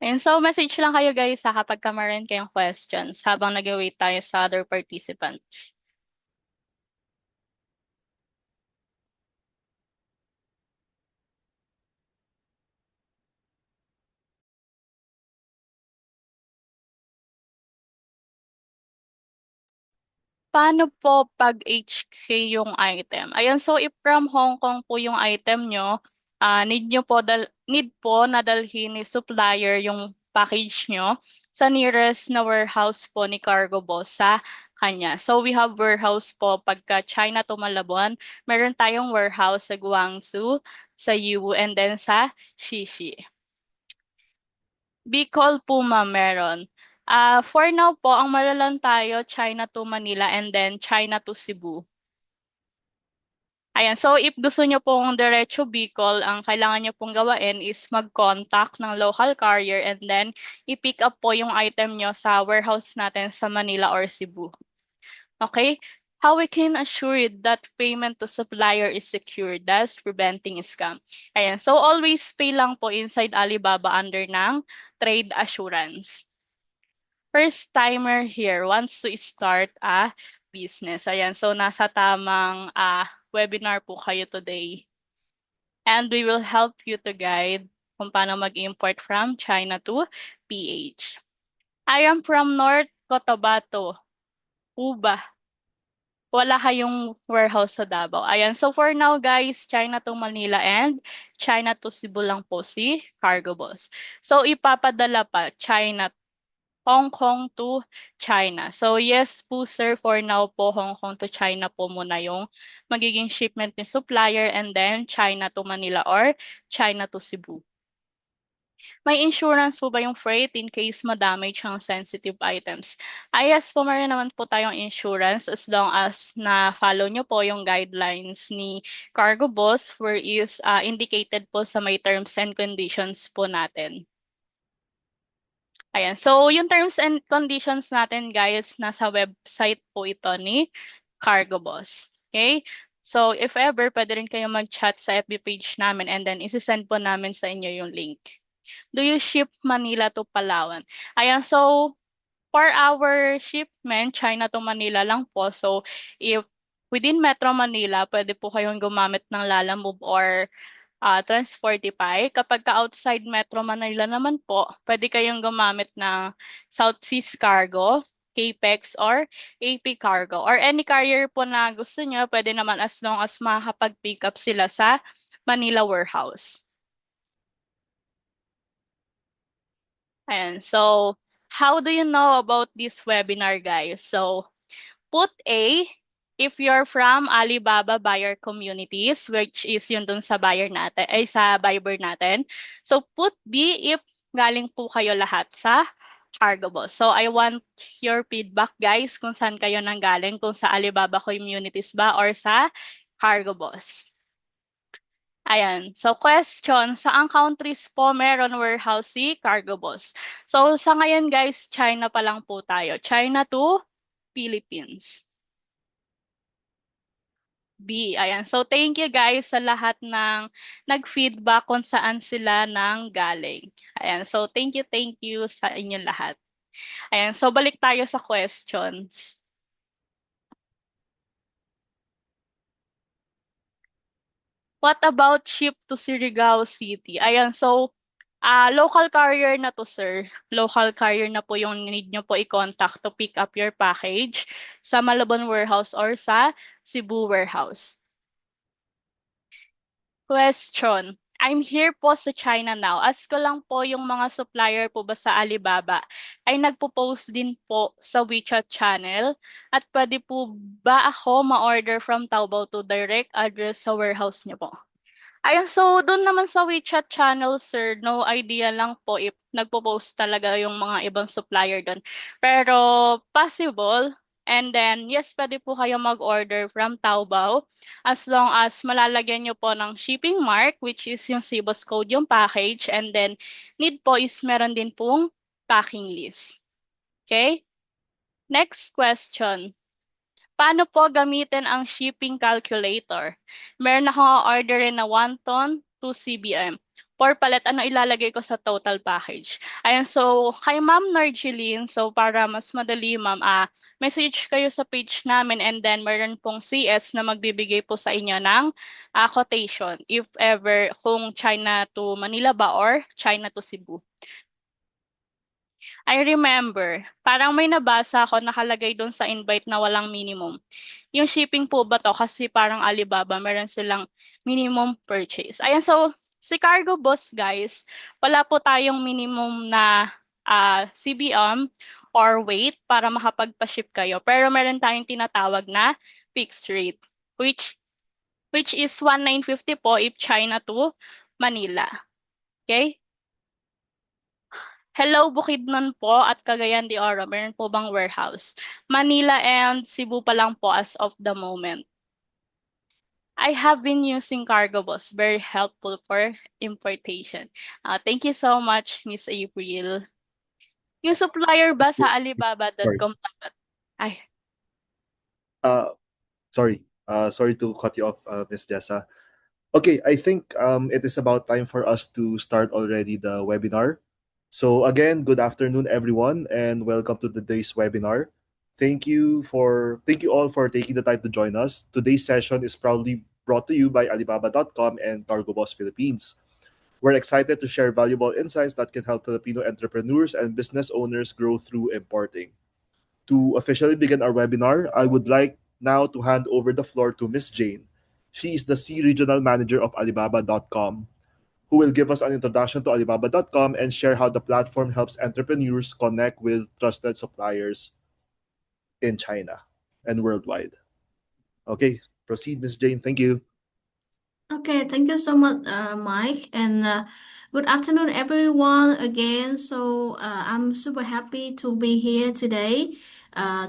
And so message lang kayo guys sa kapag ka meron kayong questions habang nag-wait tayo sa other participants. Paano po pag HK yung item? Ayan, so if from Hong Kong po yung item nyo, need po na dalhin ni supplier yung package nyo sa nearest na warehouse po ni Cargo Boss sa kanya. So we have warehouse po pagka China to Malabon, meron tayong warehouse sa Guangzhou, sa Yiwu, and then sa Shishi. Bicol po ma'am meron. For now po, ang malalang tayo, China to Manila and then China to Cebu. Ayan, so if gusto nyo pong diretso Bicol, ang kailangan nyo pong gawain is mag-contact ng local carrier and then i-pick up po yung item nyo sa warehouse natin sa Manila or Cebu. Okay? How we can assure that payment to supplier is secure, thus preventing scam. Ayan, so always pay lang po inside Alibaba under ng trade assurance. First timer here wants to start a business. Ayan, so nasa tamang webinar po kayo today. And we will help you to guide kung paano mag-import from China to PH. I am from North Cotabato. Uba. Wala kayong warehouse sa Davao. Ayan, so for now guys, China to Manila and China to Cebu lang po si Cargo Boss. So ipapadala pa China Hong Kong to China. So yes po sir, for now po Hong Kong to China po muna yung magiging shipment ni supplier and then China to Manila or China to Cebu. May insurance po ba yung freight in case ma-damage ang sensitive items? Yes po, meron naman po tayong insurance as long as na-follow nyo po yung guidelines ni Cargo Boss where is indicated po sa may terms and conditions po natin. Ayan. So, yung terms and conditions natin, guys, nasa website po ito ni Cargo Boss. Okay? So, if ever, pwede rin kayo mag-chat sa FB page namin and then isi-send po namin sa inyo yung link. Do you ship Manila to Palawan? Ayan. So, for our shipment, China to Manila lang po. So, if within Metro Manila, pwede po kayong gumamit ng Lalamove or Transportify. Kapag ka-outside Metro Manila naman po, pwede kayong gumamit ng South Seas Cargo, Capex, or AP Cargo. Or any carrier po na gusto nyo, pwede naman as long as makakapag-pick up sila sa Manila warehouse. Ayan, so how do you know about this webinar, guys? So, put A, if you're from Alibaba buyer communities, which is yun dun sa buyer natin, ay sa Viber natin. So put B, if galing po kayo lahat sa Cargo Boss. So I want your feedback guys kung saan kayo nanggaling, kung sa Alibaba communities ba or sa Cargo Boss. Ayan. So, question, saang countries po meron warehouse si Cargo Boss? So, sa ngayon guys, China pa lang po tayo. China to Philippines. B. Ayan. So, thank you guys sa lahat ng nag-feedback kung saan sila nang galing. Ayan. So, thank you sa inyong lahat. Ayan. So, balik tayo sa questions. What about ship to Surigao City? Ayan. So, local carrier na to, sir. Local carrier na po yung need nyo po i-contact to pick up your package sa Malabon warehouse or sa Cebu warehouse. Question. I'm here po sa China now. Ask ko lang po yung mga supplier po ba sa Alibaba ay nagpo-post din po sa WeChat channel at pwede po ba ako ma-order from Taobao to direct address sa warehouse niyo po? Ayun, so doon naman sa WeChat channel, sir, no idea lang po if nagpo-post talaga yung mga ibang supplier doon. Pero possible. And then, yes, pwede po kayo mag-order from Taobao as long as malalagyan nyo po ng shipping mark, which is yung CBOS code yung package. And then, need po is meron din pong packing list. Okay? Next question. Paano po gamitin ang shipping calculator? Meron akong orderin na 1 ton, 2 CBM. for palit, ano ilalagay ko sa total package. Ayan, so kay Ma'am Narjeline, so para mas madali ma'am, message kayo sa page namin and then meron pong CS na magbibigay po sa inyo ng quotation if ever kung China to Manila ba or China to Cebu. I remember, parang may nabasa ako nakalagay doon sa invite na walang minimum. Yung shipping po ba to? Kasi parang Alibaba, meron silang minimum purchase. Ayan, so si Cargo Boss guys, wala po tayong minimum na CBM or weight para makapagpa-ship kayo. Pero meron tayong tinatawag na fixed rate, which is 1,950 po if China to Manila. Okay? Hello, Bukidnon po at Cagayan de Oro. Meron po bang warehouse? Manila and Cebu pa lang po as of the moment. I have been using Cargo Boss. Very helpful for importation. Thank you so much, Miss April. Yung supplier ba sa Sorry. alibaba.com dapat? Ay, Uh, sorry. Sorry to cut you off, Miss Jessa. Okay, I think it is about time for us to start already the webinar. So again, good afternoon, everyone, and welcome to today's webinar. Thank you all for taking the time to join us. Today's session is proudly brought to you by Alibaba.com and Cargo Boss Philippines. We're excited to share valuable insights that can help Filipino entrepreneurs and business owners grow through importing. To officially begin our webinar, I would like now to hand over the floor to Miss Jane. She is the C Regional Manager of Alibaba.com, who will give us an introduction to Alibaba.com and share how the platform helps entrepreneurs connect with trusted suppliers in China and worldwide. Okay, proceed, Miss Jane. Thank you. Okay, thank you so much, Mike, and good afternoon, everyone, again. So I'm super happy to be here today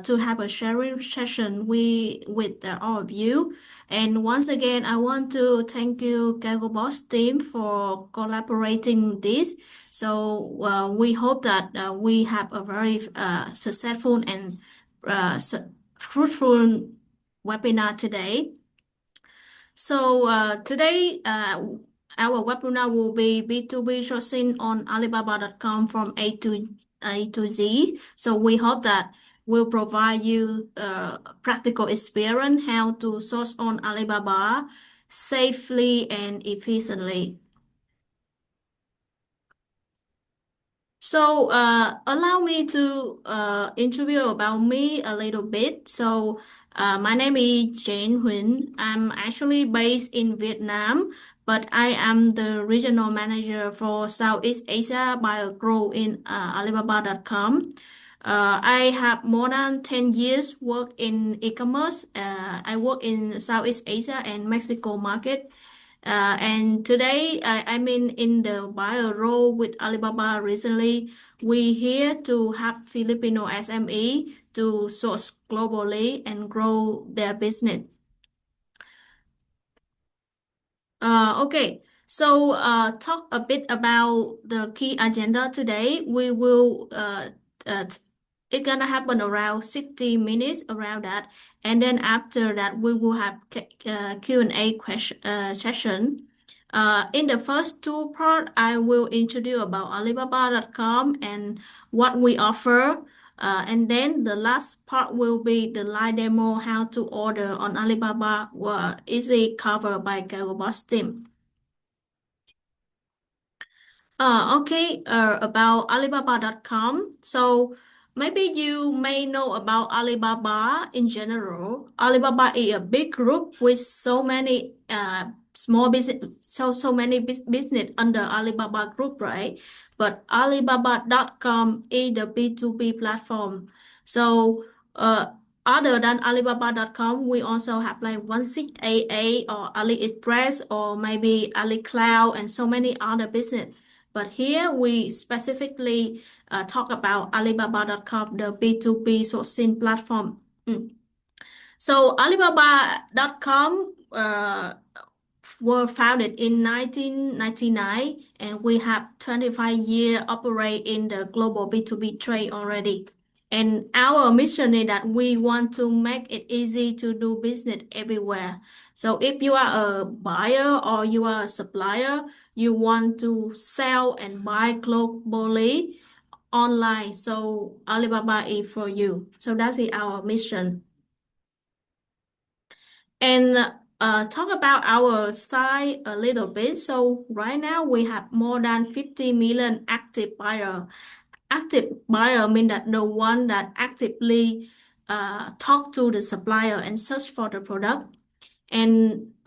to have a sharing session with all of you. And once again, I want to thank you, Cargo Boss team, for collaborating this. So we hope that we have a very successful and fruitful webinar today. So today, our webinar will be B2B sourcing on Alibaba.com from A to Z. So we hope that will provide you practical experience how to source on Alibaba safely and efficiently. So allow me to interview about me a little bit. So my name is Jane Huynh. I'm actually based in Vietnam, but I am the regional manager for Southeast Asia BioGrow in Alibaba.com. I have more than 10 years work in e-commerce. I work in Southeast Asia and Mexico market. And today I'm in the buyer role with Alibaba recently. We here to help Filipino SME to source globally and grow their business. Okay, so talk a bit about the key agenda today. We will it's gonna happen around 60 minutes around that, and then after that we will have Q&A question session. In the first two part, I will introduce about Alibaba.com and what we offer. And then the last part will be the live demo how to order on Alibaba, easily covered by Boss team. Okay, about Alibaba.com. So maybe you may know about Alibaba in general. Alibaba is a big group with so many small business, so many business under Alibaba group, right? But Alibaba.com is the B2B platform. So other than Alibaba.com, we also have like 16AA or AliExpress or maybe AliCloud and so many other business. But here we specifically talk about Alibaba.com, the B2B sourcing platform. So Alibaba.com were founded in 1999 and we have 25 years operate in the global B2B trade already. And our mission is that we want to make it easy to do business everywhere. So if you are a buyer or you are a supplier, you want to sell and buy globally online. So Alibaba is for you. So that's our mission. And talk about our site a little bit. So right now we have more than 50 million active buyer. Active buyer means that the one that actively talk to the supplier and search for the product. And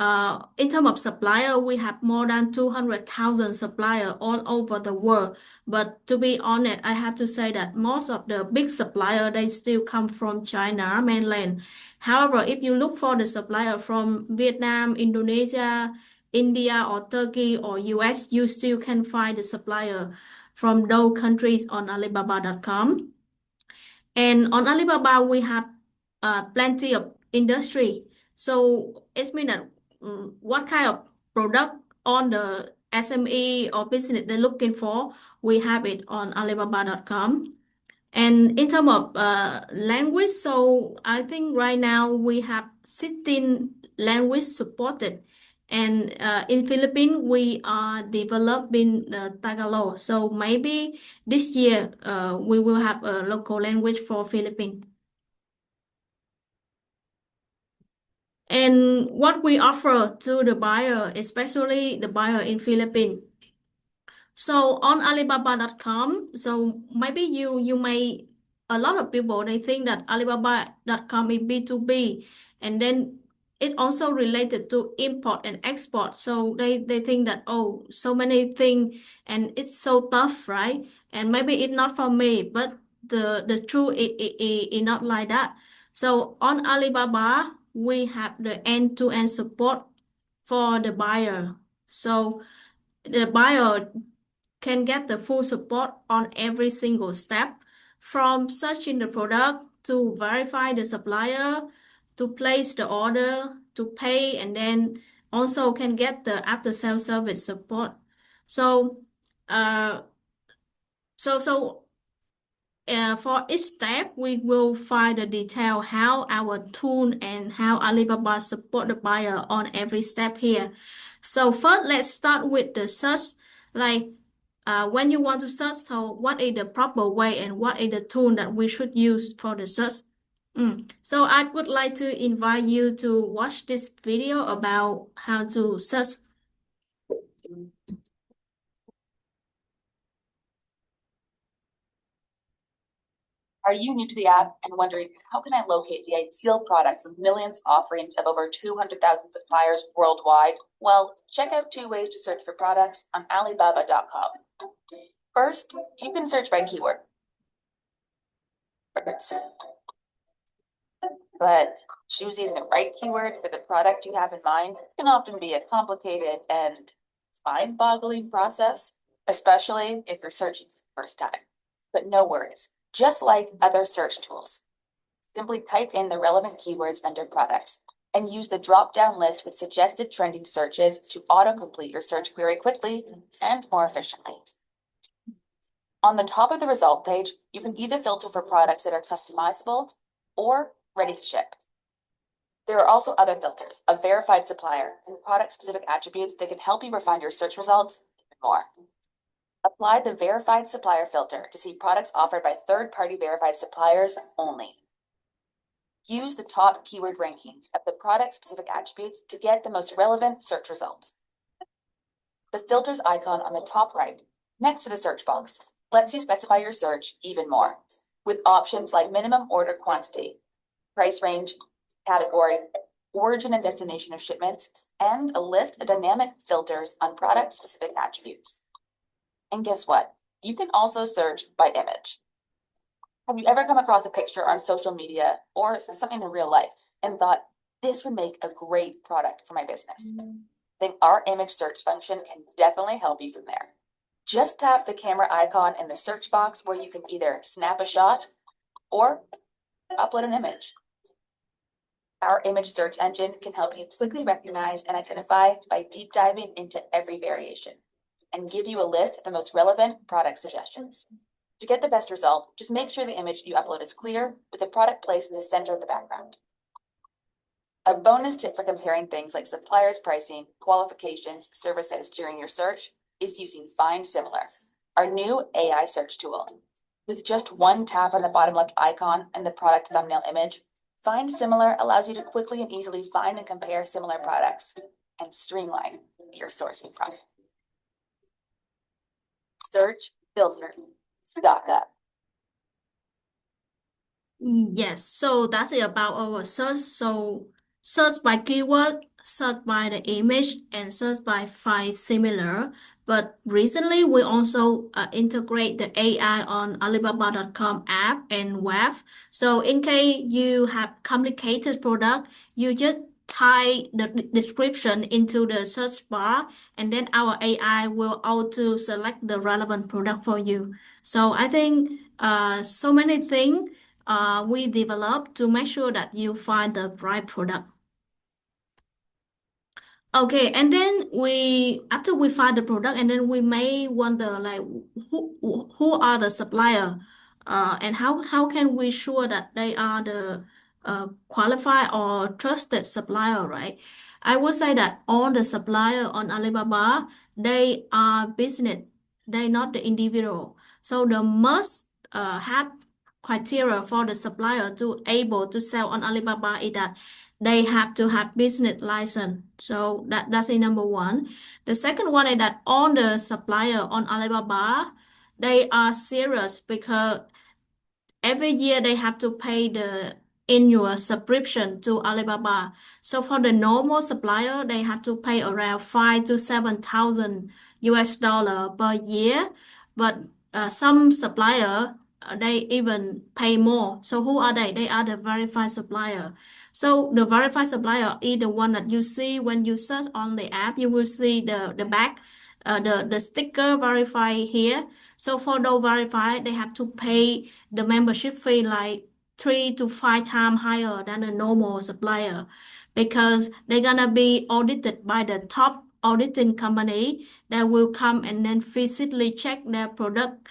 in terms of supplier, we have more than 200,000 suppliers all over the world. But to be honest, I have to say that most of the big suppliers, they still come from China mainland. However, if you look for the supplier from Vietnam, Indonesia, India, or Turkey, or US, you still can find the supplier from those countries on Alibaba.com. And on Alibaba, we have plenty of industry. So it means that what kind of product on the SME or business they're looking for, we have it on Alibaba.com. And in terms of language, so I think right now we have 16 language supported. And in Philippines, we are developing Tagalog. So maybe this year we will have a local language for Philippines. And what we offer to the buyer, especially the buyer in Philippines. So on Alibaba.com, so maybe you may a lot of people they think that Alibaba.com is B2B, and then it also related to import and export. So they think that oh so many things and it's so tough, right? And maybe it's not for me, but the truth is not like that. So on Alibaba, we have the end-to-end support for the buyer. So the buyer can get the full support on every single step, from searching the product to verify the supplier, to place the order, to pay, and then also can get the after sale service support. So, uh, for each step, we will find the detail how our tool and how Alibaba support the buyer on every step here. So first, let's start with the search. Like when you want to search, so what is the proper way and what is the tool that we should use for the search? So I would like to invite you to watch this video about how to search. Are you new to the app and wondering how can I locate the ideal product from millions of offerings of over 200,000 suppliers worldwide? Well, check out 2 ways to search for products on Alibaba.com. First, you can search by keyword. But choosing the right keyword for the product you have in mind can often be a complicated and mind-boggling process, especially if you're searching for the first time. But no worries, just like other search tools. Simply type in the relevant keywords under products and use the drop-down list with suggested trending searches to auto-complete your search query quickly and more efficiently. On the top of the result page, you can either filter for products that are customizable or ready to ship. There are also other filters, a verified supplier, and product-specific attributes that can help you refine your search results even more. Apply the verified supplier filter to see products offered by third-party verified suppliers only. Use the top keyword rankings of the product-specific attributes to get the most relevant search results. The filters icon on the top right, next to the search box, lets you specify your search even more, with options like minimum order quantity, price range, category, origin and destination of shipments, and a list of dynamic filters on product-specific attributes. And guess what? You can also search by image. Have you ever come across a picture on social media or something in real life and thought, this would make a great product for my business? Then our image search function can definitely help you from there. Just tap the camera icon in the search box where you can either snap a shot or upload an image. Our image search engine can help you quickly recognize and identify by deep diving into every variation and give you a list of the most relevant product suggestions. To get the best result, just make sure the image you upload is clear, with the product placed in the center of the background. A bonus tip for comparing things like suppliers' pricing, qualifications, services during your search is using Find Similar, our new AI search tool. With just one tap on the bottom left icon and the product thumbnail image, Find Similar allows you to quickly and easily find and compare similar products and streamline your sourcing process. Search, filter, stock up. Yes, so that's it about our search. So search by keyword, search by the image, and search by find similar. But recently, we also integrate the AI on Alibaba.com app and web. So in case you have complicated product, you just type the description into the search bar, and then our AI will auto select the relevant product for you. So I think so many things we develop to make sure that you find the right product. Okay, and then after we find the product, and then we may wonder like who are the supplier, and how can we sure that they are the qualified or trusted supplier, right? I would say that all the supplier on Alibaba, they are business, they not the individual. So the must have criteria for the supplier to able to sell on Alibaba is that they have to have business license. So that's a number one. The second one is that all the supplier on Alibaba, they are serious because every year they have to pay the annual subscription to Alibaba. So for the normal supplier, they have to pay around 5 to 7,000 US dollar per year. But some supplier they even pay more. So who are they? They are the verified supplier. So the verified supplier is the one that you see when you search on the app. You will see the back, the sticker verify here. So for those verified, they have to pay the membership fee like 3 to 5 times higher than a normal supplier because they're gonna be audited by the top auditing company that will come and then physically check their product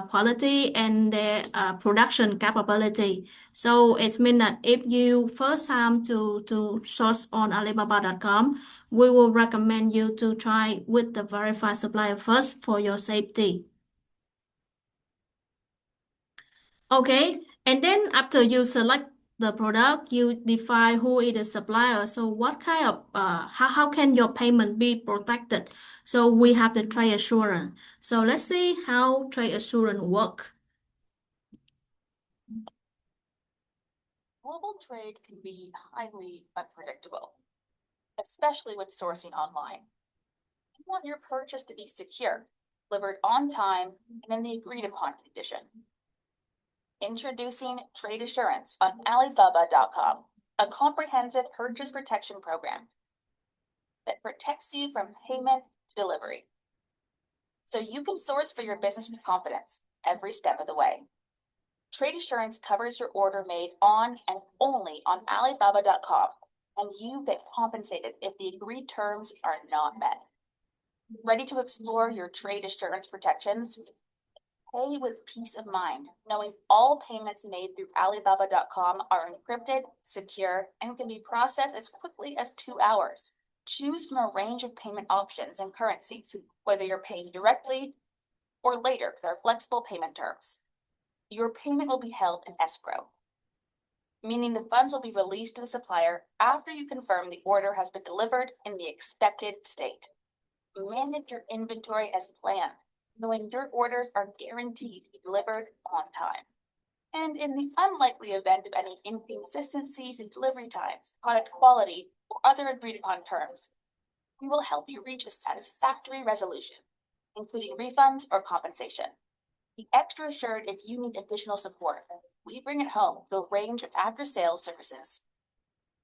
quality and their production capability. So it means that if you first time to source on Alibaba.com, we will recommend you to try with the verified supplier first for your safety. Okay, and then after you select the product, you define who is the supplier. So what kind of how can your payment be protected? So we have the trade assurance. So let's see how trade assurance work. Global trade can be highly unpredictable, especially when sourcing online. You want your purchase to be secure, delivered on time, and in the agreed upon condition. Introducing Trade Assurance on Alibaba.com, a comprehensive purchase protection program that protects you from payment to delivery. So you can source for your business with confidence every step of the way. Trade Assurance covers your order made on and only on Alibaba.com, and you get compensated if the agreed terms are not met. Ready to explore your trade assurance protections? Pay with peace of mind, knowing all payments made through Alibaba.com are encrypted, secure, and can be processed as quickly as 2 hours. Choose from a range of payment options and currencies, whether you're paying directly or later with our flexible payment terms. Your payment will be held in escrow, meaning the funds will be released to the supplier after you confirm the order has been delivered in the expected state. Manage your inventory as planned, knowing your orders are guaranteed to be delivered on time. And in the unlikely event of any inconsistencies in delivery times, product quality, or other agreed upon terms, we will help you reach a satisfactory resolution, including refunds or compensation. Be extra assured if you need additional support. We bring it home with a range of after-sales services.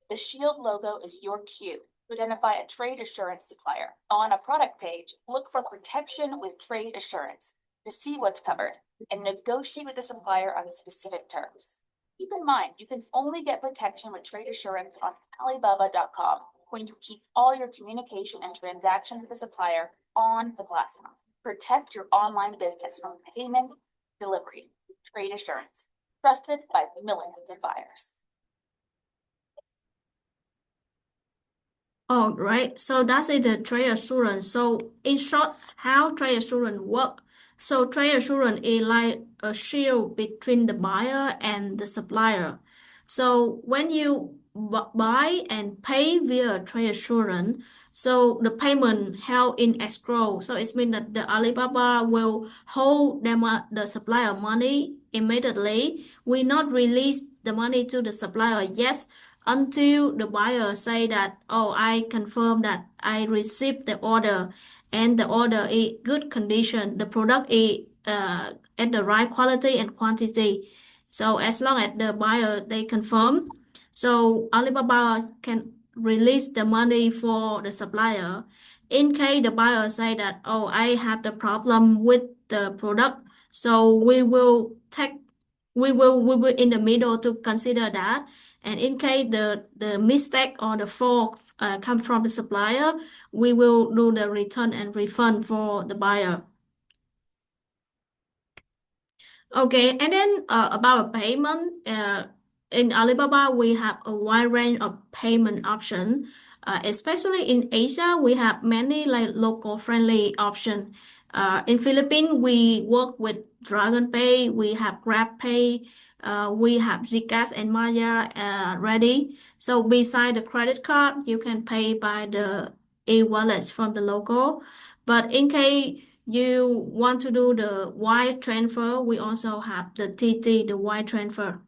The Shield logo is your cue to identify a trade assurance supplier. On a product page, look for protection with trade assurance to see what's covered and negotiate with the supplier on specific terms. Keep in mind, you can only get protection with trade assurance on Alibaba.com when you keep all your communication and transactions with the supplier on the platform. Protect your online business from payment delivery, trade assurance, trusted by millions of buyers. All right, so that's it, the trade assurance. So in short, how trade assurance work? So trade assurance is like a shield between the buyer and the supplier. So when you buy and pay via trade assurance, so the payment held in escrow. So it means that the Alibaba will hold them the supplier money immediately. We not release the money to the supplier yet until the buyer say that, oh, I confirm that I received the order and the order is good condition, the product is at the right quality and quantity. So as long as the buyer they confirm, so Alibaba can release the money for the supplier. In case the buyer say that, oh, I have the problem with the product, so we will in the middle to consider that. And in case the mistake or the fault come from the supplier, we will do the return and refund for the buyer. Okay, and then about payment, in Alibaba, we have a wide range of payment options. Especially in Asia, we have many like local friendly options. In Philippines, we work with Dragon Pay, we have Grab Pay, we have Zcash and Maya ready. So beside the credit card, you can pay by the e-wallet from the local. But in case you want to do the wire transfer, we also have the TT, the wire transfer.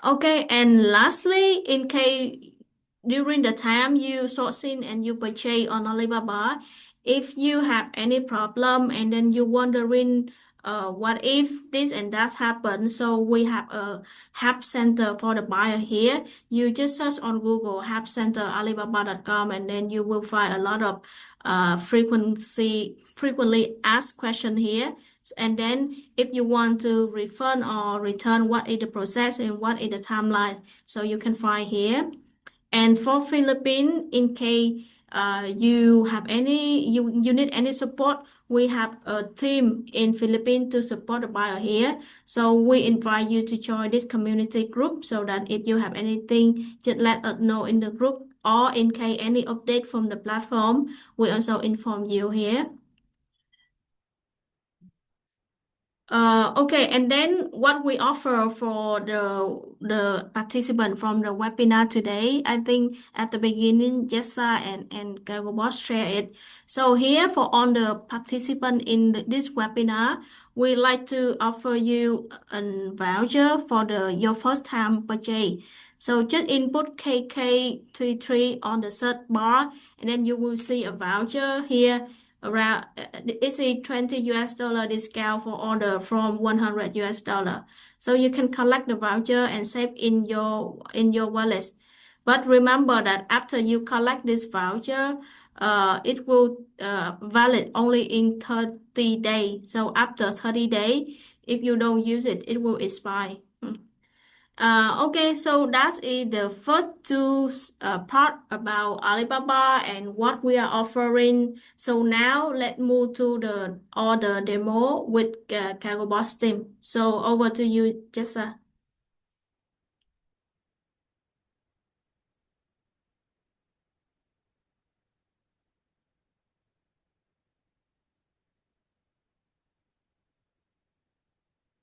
Okay, and lastly, in case during the time you sourcing and you purchase on Alibaba, if you have any problem and then you wondering what if this and that happen, so we have a help center for the buyer here. You just search on Google help center alibaba.com and then you will find a lot of frequently asked question here. And then if you want to refund or return, what is the process and what is the timeline? So you can find here. And for Philippines, in case you have any you need any support, we have a team in Philippines to support the buyer here. So we invite you to join this community group so that if you have anything, just let us know in the group, or in case any update from the platform, we also inform you here. Okay, and then what we offer for the participant from the webinar today, I think at the beginning, Jessa and Boss share it. So here for all the participant in this webinar, we like to offer you a voucher for your first time purchase. So just input KK33 on the search bar, and then you will see a voucher here around it's a $20 discount for order from $100. So you can collect the voucher and save in your wallet. But remember that after you collect this voucher, it will valid only in 30 days. So after 30 days, if you don't use it, it will expire. Okay, so that's it, the first two part about Alibaba and what we are offering. So now let's move to the order demo with CargoBox team. So over to you, Jessa.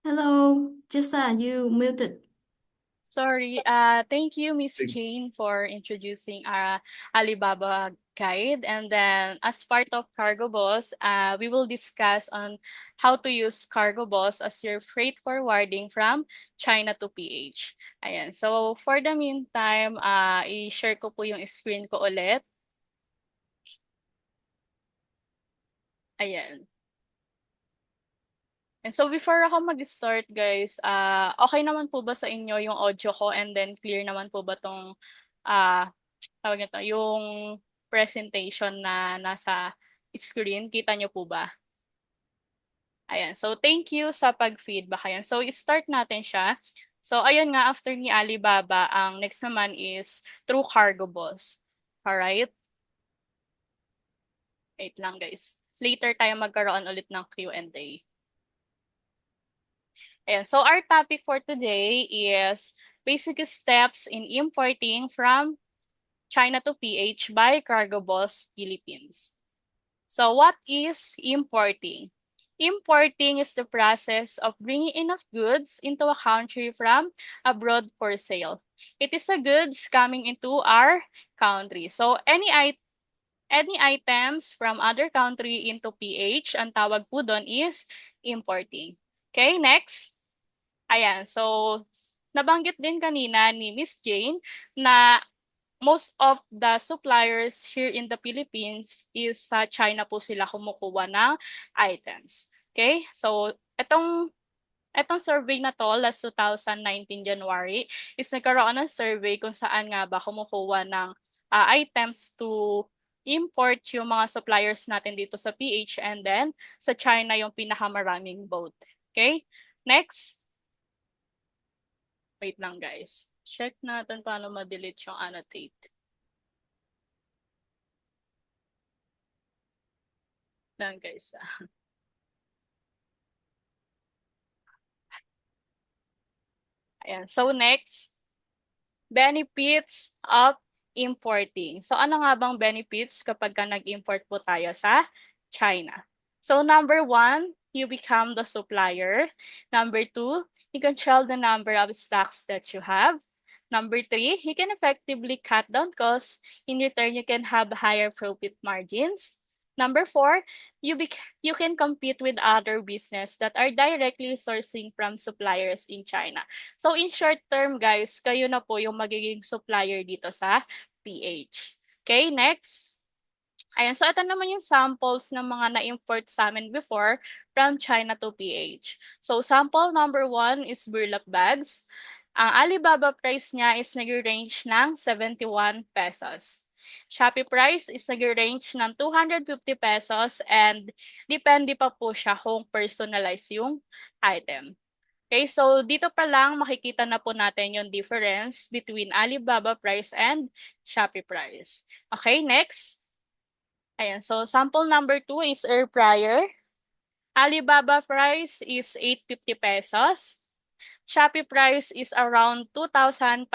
Hello, Jessa, you muted. Sorry. Thank you, Miss Jane, for introducing our Alibaba guide. And then as part of Cargo Boss, we will discuss on how to use Cargo Boss as your freight forwarding from China to PH. Ayan. So for the meantime, i-share ko po yung screen ko ulit. Ayan. And so before ako mag-start guys, okay naman po ba sa inyo yung audio ko and then clear naman po ba tong tawag nito, yung presentation na nasa screen? Kita nyo po ba? Ayan. So thank you sa pag-feedback. Ayan. So start natin siya. So ayun nga, after ni Alibaba, ang next naman is through Cargo Boss. Alright? Wait lang guys. later tayo magkaroon ulit ng Q&A. Ayan, so our topic for today is basic steps in importing from China to PH by Cargo Boss Philippines. So what is importing? Importing is the process of bringing enough goods into a country from abroad for sale. It is the goods coming into our country. So any items from other country into PH, ang tawag po doon is importing. Okay, next. Ayan, so nabanggit din kanina ni Miss Jane na most of the suppliers here in the Philippines is sa China po sila kumukuha ng items. Okay? So, itong survey na to, last 2019 January, is nagkaroon ng survey kung saan nga ba kumukuha ng items to import yung mga suppliers natin dito sa PH, and then sa China yung pinakamaraming both. Okay? Next. Wait lang guys. Check natin paano ma-delete yung annotate. Lang guys. Ayan. So next, benefits of importing. So ano nga bang benefits kapag ka nag-import po tayo sa China? So number 1, you become the supplier. Number 2, you control the number of stocks that you have. Number 3, you can effectively cut down costs. In return, you can have higher profit margins. Number 4, you can compete with other business that are directly sourcing from suppliers in China. So in short term, guys, kayo na po yung magiging supplier dito sa PH. Okay, next. Ayan, so ito naman yung samples ng mga na-import sa amin before from China to PH. So sample number 1 is burlap bags. Ang Alibaba price niya is nag-range ng 71 pesos. Shopee price is nag-range ng 250 pesos and depende pa po siya kung personalize yung item. Okay, so dito pa lang makikita na po natin yung difference between Alibaba price and Shopee price. Okay, next. Ayan, so sample number 2 is air fryer. Alibaba price is 850 pesos. Shopee price is around 2,500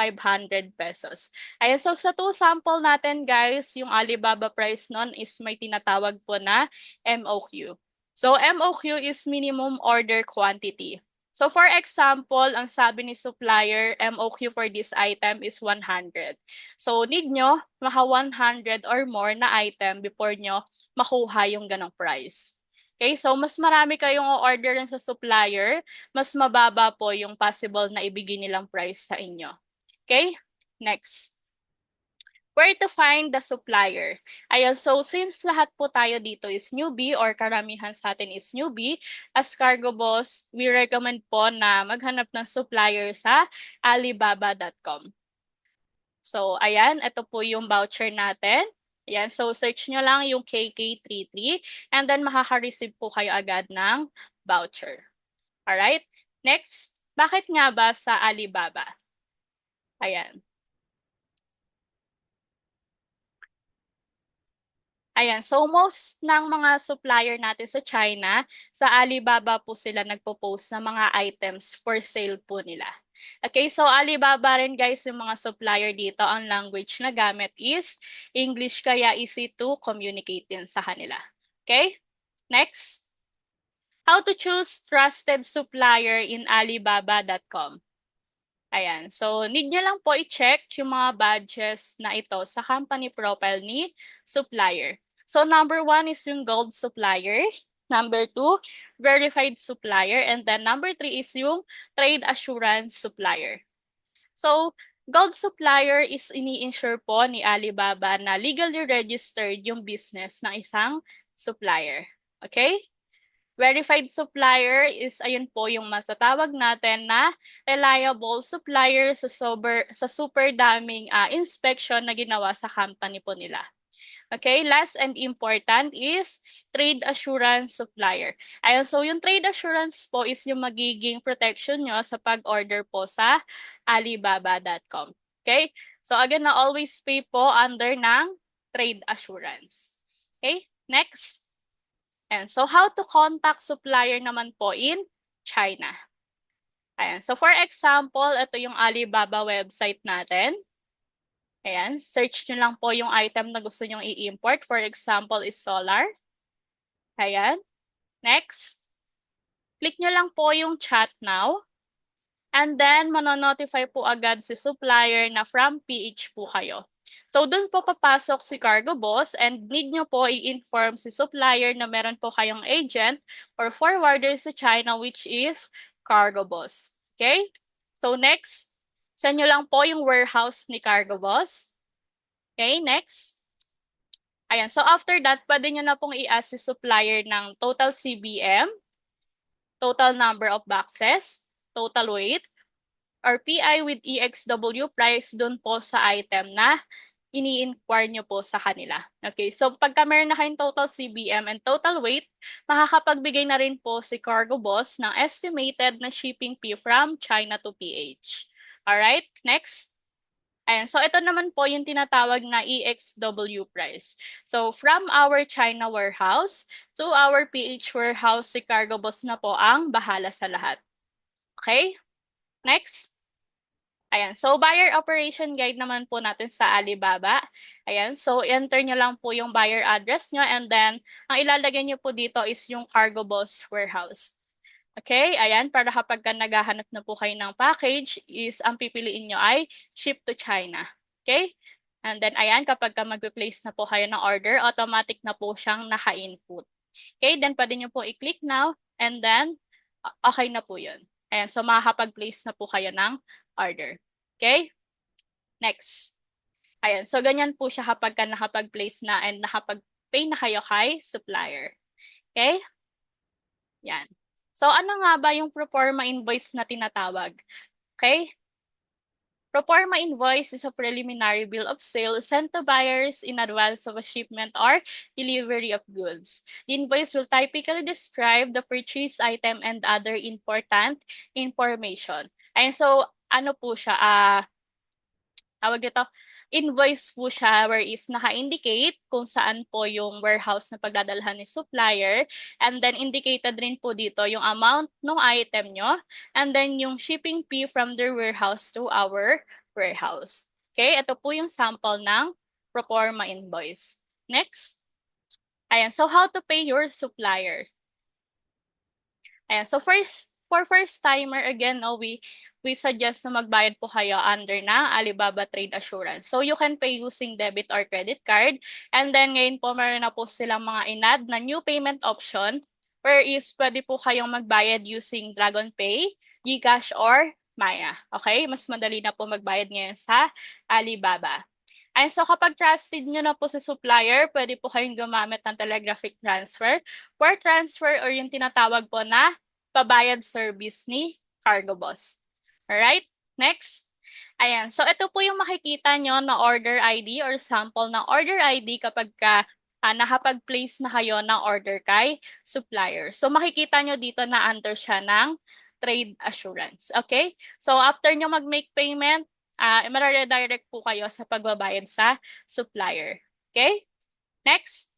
pesos. Ayan, so sa two sample natin guys, yung Alibaba price nun is may tinatawag po na MOQ. So MOQ is minimum order quantity. So for example, ang sabi ni supplier, MOQ for this item is 100. So need nyo maka 100 or more na item before nyo makuha yung ganong price. Okay, so mas marami kayong orderin sa supplier, mas mababa po yung possible na ibigay nilang price sa inyo. Okay, next. Where to find the supplier? Ayan, so since lahat po tayo dito is newbie or karamihan sa atin is newbie, as Cargo Boss, we recommend po na maghanap ng supplier sa alibaba.com. So, ayan, ito po yung voucher natin. Ayan, so search nyo lang yung KK33 and then makaka-receive po kayo agad ng voucher. Alright, next, bakit nga ba sa Alibaba? Ayan. Ayan, so most ng mga supplier natin sa China, sa Alibaba po sila nagpo-post ng mga items for sale po nila. Okay, so Alibaba rin guys, yung mga supplier dito, ang language na gamit is English, kaya easy to communicate din sa kanila. Okay, next. How to choose trusted supplier in Alibaba.com. Ayan, so need nyo lang po i-check yung mga badges na ito sa company profile ni supplier. So number 1 is yung gold supplier. Number 2, verified supplier. And then number 3 is yung trade assurance supplier. So gold supplier is ini-insure po ni Alibaba na legally registered yung business ng isang supplier. Okay? Verified supplier is ayun po yung matatawag natin na reliable supplier sa super daming inspection na ginawa sa company po nila. Okay, last and important is trade assurance supplier. Ayun, so yung trade assurance po is yung magiging protection nyo sa pag-order po sa alibaba.com. Okay, so again, na always pay po under ng trade assurance. Okay, next. And so how to contact supplier naman po in China. Ayan. So for example, ito yung Alibaba website natin. Ayan, search nyo lang po yung item na gusto nyong i-import. For example, is solar. Ayan. Next. Click nyo lang po yung chat now. And then, manonotify po agad si supplier na from PH po kayo. So, dun po papasok si Cargo Boss and need nyo po i-inform si supplier na meron po kayong agent or forwarder sa China which is Cargo Boss. Okay? So, next, send nyo lang po yung warehouse ni Cargo Boss. Okay, next. Ayan, so after that, pwede nyo na pong i-ask si supplier ng total CBM, total number of boxes, total weight, or PI with EXW price dun po sa item na ini-inquire nyo po sa kanila. Okay, so pagka meron na kayong total CBM and total weight, makakapagbigay na rin po si Cargo Boss ng estimated na shipping fee from China to PH. Alright, next. Ayan, so ito naman po yung tinatawag na EXW price. So from our China warehouse to our PH warehouse, si Cargo Boss na po ang bahala sa lahat. Okay? Next. Ayan, so buyer operation guide naman po natin sa Alibaba. Ayan, so enter nyo lang po yung buyer address nyo and then ang ilalagay nyo po dito is yung Cargo Boss warehouse. Okay, ayan, para kapag naghahanap na po kayo ng package, is ang pipiliin nyo ay ship to China. Okay? And then, ayan, kapag mag-place na po kayo ng order, automatic na po siyang naka-input. Okay, then pwede nyo po i-click now, and then, okay na po yun. Ayan, so makakapag-place na po kayo ng order. Okay? Next. Ayan, so ganyan po siya kapag nakapag-place na and nakapag-pay na kayo kay supplier. Okay? Yan. So, ano nga ba yung proforma invoice na tinatawag? Okay? Proforma invoice is a preliminary bill of sale sent to buyers in advance of a shipment or delivery of goods. The invoice will typically describe the purchase item and other important information. Ayun, so, ano po siya? Tawag dito, invoice po siya where is naka-indicate kung saan po yung warehouse na pagdadalhan ni supplier and then indicated rin po dito yung amount ng item nyo and then yung shipping fee from their warehouse to our warehouse. Okay, ito po yung sample ng proforma invoice. Next. Ayan, so how to pay your supplier? Ayan, so for first timer, again, no, we suggest na magbayad po kayo under na Alibaba Trade Assurance. So, you can pay using debit or credit card. And then, ngayon po, meron na po silang mga inad na new payment option where is pwede po kayong magbayad using Dragon Pay, GCash, or Maya. Okay? Mas madali na po magbayad ngayon sa Alibaba. And so, kapag trusted nyo na po sa supplier, pwede po kayong gumamit ng telegraphic transfer, wire transfer, or yung tinatawag po na pabayad service ni Cargo Boss. Alright, next. Ayan, so ito po yung makikita nyo na order ID or sample ng order ID kapag nakapag-place na kayo ng order kay supplier. So makikita nyo dito na under siya ng trade assurance. Okay? So after nyo mag-make payment, mare-redirect po kayo sa pagbabayad sa supplier. Okay? Next.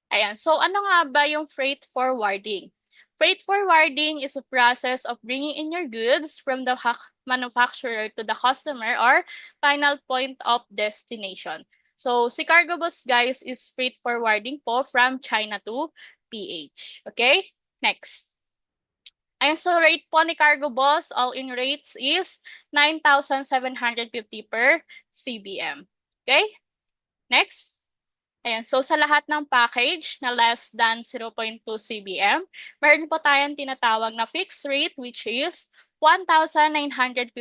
Ayan, so ano nga ba yung freight forwarding? Freight forwarding is a process of bringing in your goods from the manufacturer to the customer or final point of destination. So, si Cargo Boss, guys, is freight forwarding po from China to PH. Okay? Next. Ayan, so rate po ni Cargo Boss, all-in rates is 9,750 per CBM. Okay? Next. Ayan, so sa lahat ng package na less than 0.2 CBM, meron po tayong tinatawag na fixed rate which is 1,950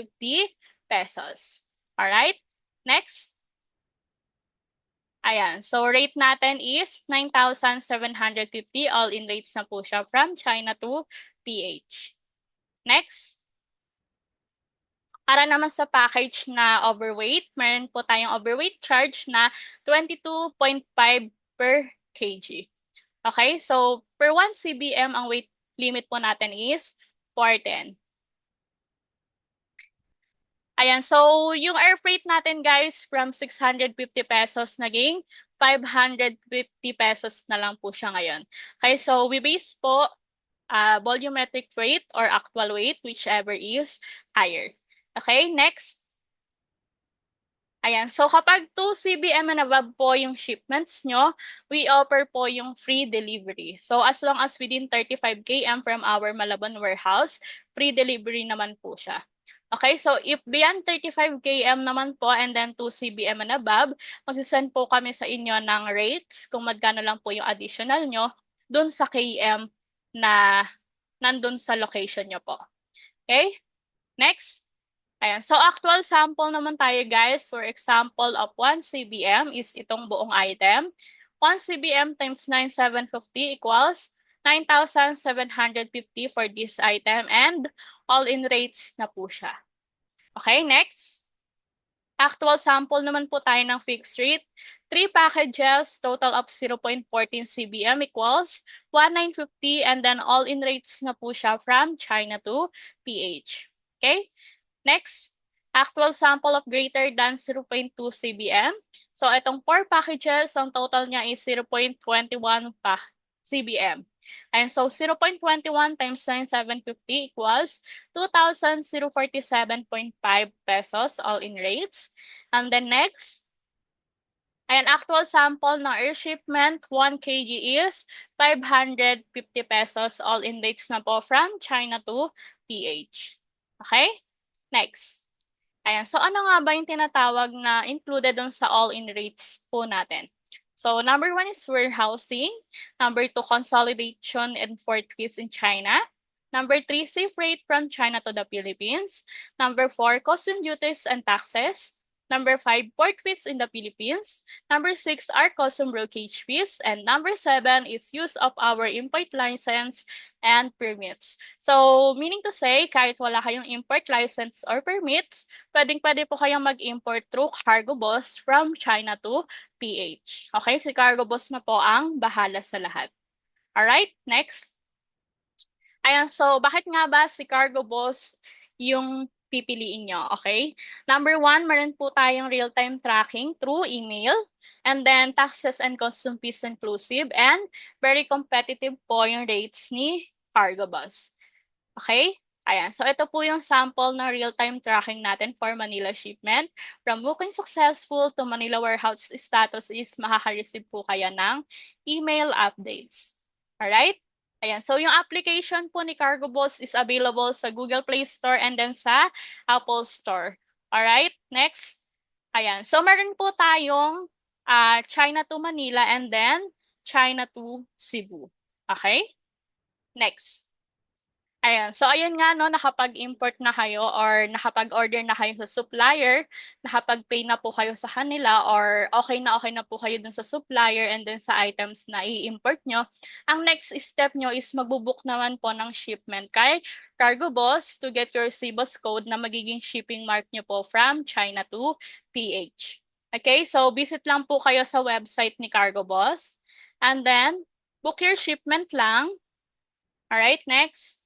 pesos. Alright? Next. Ayan, so rate natin is 9,750. All-in rates na po siya from China to PH. Next. Para naman sa package na overweight, meron po tayong overweight charge na 22.5 per kg. Okay, so per 1 CBM, ang weight limit po natin is 410. Ayan, so yung air freight natin guys from 650 pesos naging 550 pesos na lang po siya ngayon. Okay, so we base po volumetric weight or actual weight, whichever is higher. Okay, next. Ayan, so kapag 2 CBM and above po yung shipments nyo, we offer po yung free delivery. So as long as within 35 km from our Malabon warehouse, free delivery naman po siya. Okay, so if beyond 35 km naman po and then 2 CBM and above, magsisend po kami sa inyo ng rates kung magkano lang po yung additional nyo dun sa KM na nandun sa location nyo po. Okay, next. Ayan. So, actual sample naman tayo, guys. For example of 1 CBM is itong buong item. 1 CBM times 9,750 equals 9,750 for this item and all-in rates na po siya. Okay, next. Actual sample naman po tayo ng fixed rate. 3 packages, total of 0.14 CBM equals 1,950 and then all-in rates na po siya from China to PH. Okay? Next, actual sample of greater than 0.2 CBM. So, itong 4 packages, ang total niya is 0.21 CBM. And so, 0.21 times 9,750 equals 2,047.5 pesos all in rates. And then next, ayan, actual sample ng air shipment, 1 kg is 550 pesos all in rates na po from China to PH. Okay? Next. Ayan. So, ano nga ba yung tinatawag na included dun sa all-in rates po natin? So, number 1 is warehousing. Number 2, consolidation and port fees in China. Number 3, safe freight from China to the Philippines. Number 4, custom duties and taxes. Number 5, port fees in the Philippines. Number 6 are custom brokerage fees. And number 7 is use of our import license and permits. So, meaning to say, kahit wala kayong import license or permits, pwedeng-pwede po kayong mag-import through Cargo Boss from China to PH. Okay, si Cargo Boss na po ang bahala sa lahat. Alright, next. Ayan, so bakit nga ba si Cargo Boss yung pipiliin nyo, okay? Number 1, meron po tayong real-time tracking through email. And then, taxes and custom fees inclusive. And very competitive po yung rates ni Cargo Boss. Okay? Ayan. So, ito po yung sample ng real-time tracking natin for Manila shipment. From booking successful to Manila warehouse status is makaka-receive po kayo ng email updates. Alright? Ayan. So, yung application po ni Cargo Boss is available sa Google Play Store and then sa Apple Store. Alright? Next. Ayan. So, meron po tayong China to Manila and then China to Cebu. Okay? Next. Ayan. So, ayun nga, no, nakapag-import na kayo or nakapag-order na kayo sa supplier, nakapag-pay na po kayo sa kanila or okay na po kayo dun sa supplier and then sa items na i-import nyo. Ang next step nyo is magbubook naman po ng shipment kay Cargo Boss to get your CBOSS code na magiging shipping mark nyo po from China to PH. Okay, so visit lang po kayo sa website ni Cargo Boss and then book your shipment lang. Alright, next.